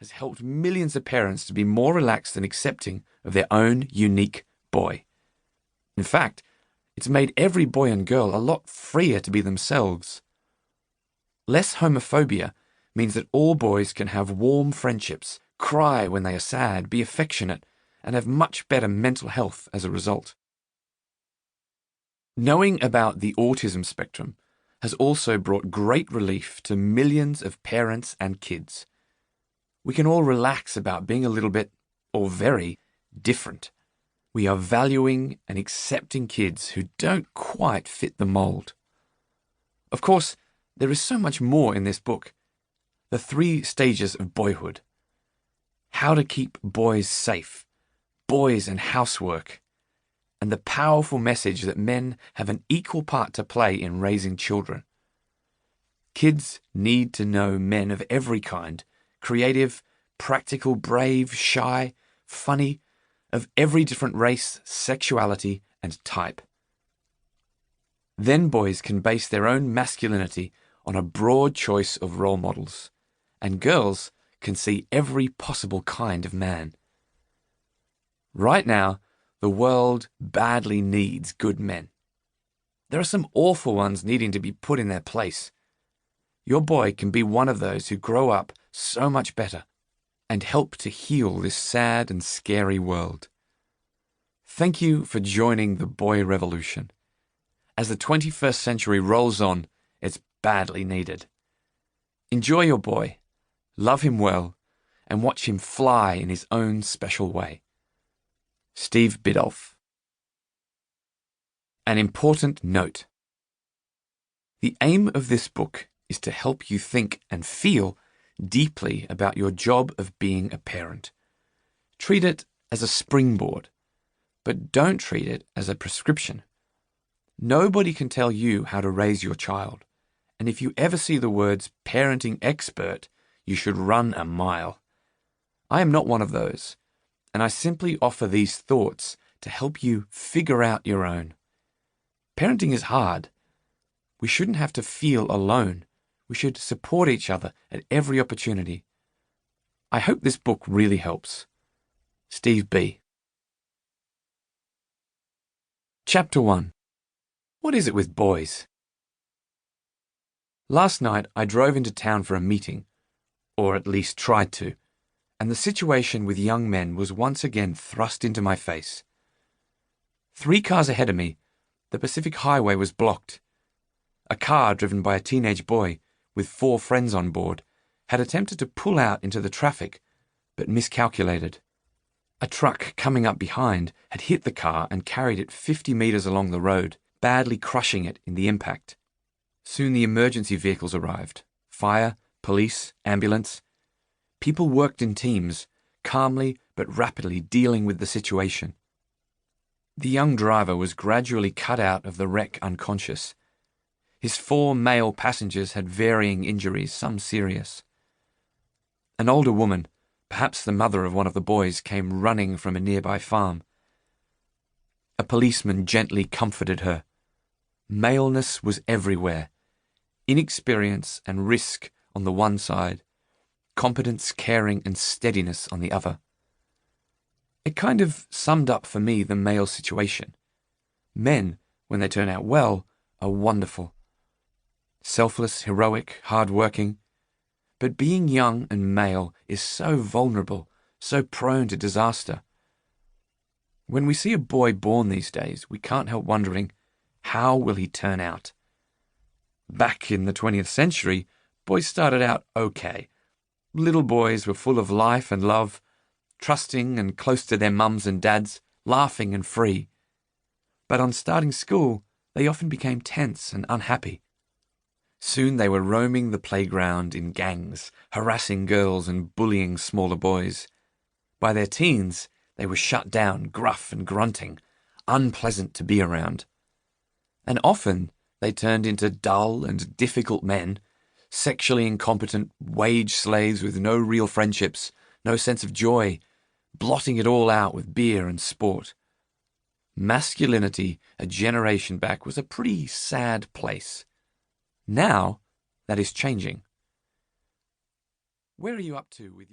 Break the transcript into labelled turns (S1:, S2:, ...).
S1: has helped millions of parents to be more relaxed and accepting of their own unique boy. In fact, it's made every boy and girl a lot freer to be themselves. Less homophobia means that all boys can have warm friendships, cry when they are sad, be affectionate, and have much better mental health as a result. Knowing about the autism spectrum has also brought great relief to millions of parents and kids. We can all relax about being a little bit, or very, different. We are valuing and accepting kids who don't quite fit the mold. Of course, there is so much more in this book. The 3 stages of boyhood. How to keep boys safe, boys and housework, and the powerful message that men have an equal part to play in raising children. Kids need to know men of every kind, creative, practical, brave, shy, funny, of every different race, sexuality, and type. Then boys can base their own masculinity on a broad choice of role models, and girls can see every possible kind of man. Right now, the world badly needs good men. There are some awful ones needing to be put in their place. Your boy can be one of those who grow up so much better and help to heal this sad and scary world. Thank you for joining the boy revolution. As the 21st century rolls on, it's badly needed. Enjoy your boy, love him well, and watch him fly in his own special way. Steve Biddulph. An important note. The aim of this book is to help you think and feel deeply about your job of being a parent. Treat it as a springboard, but don't treat it as a prescription. Nobody can tell you how to raise your child, and if you ever see the words parenting expert, you should run a mile. I am not one of those, and I simply offer these thoughts to help you figure out your own. Parenting is hard. We shouldn't have to feel alone. We should support each other at every opportunity. I hope this book really helps. Steve B. Chapter 1. What is it with boys? Last night I drove into town for a meeting, or at least tried to, and the situation with young men was once again thrust into my face. 3 cars ahead of me, the Pacific Highway was blocked. A car driven by a teenage boy with 4 friends on board had attempted to pull out into the traffic, but miscalculated. A truck coming up behind had hit the car and carried it 50 meters along the road, badly crushing it in the impact. Soon the emergency vehicles arrived. Fire, police, ambulance. People worked in teams, calmly but rapidly dealing with the situation. The young driver was gradually cut out of the wreck unconscious. His 4 male passengers had varying injuries, some serious. An older woman, perhaps the mother of one of the boys, came running from a nearby farm. A policeman gently comforted her. Maleness was everywhere. Inexperience and risk on the one side, competence, caring, and steadiness on the other. It kind of summed up for me the male situation. Men, when they turn out well, are wonderful. Selfless, heroic, hard-working. But being young and male is so vulnerable, so prone to disaster. When we see a boy born these days, we can't help wondering, how will he turn out? Back in the 20th century, boys started out okay. Little boys were full of life and love, trusting and close to their mums and dads, laughing and free. But on starting school, they often became tense and unhappy. Soon they were roaming the playground in gangs, harassing girls and bullying smaller boys. By their teens, they were shut down, gruff and grunting, unpleasant to be around. And often they turned into dull and difficult men, sexually incompetent wage slaves with no real friendships, no sense of joy, blotting it all out with beer and sport. Masculinity a generation back was a pretty sad place. Now, that is changing. Where are you up to with your...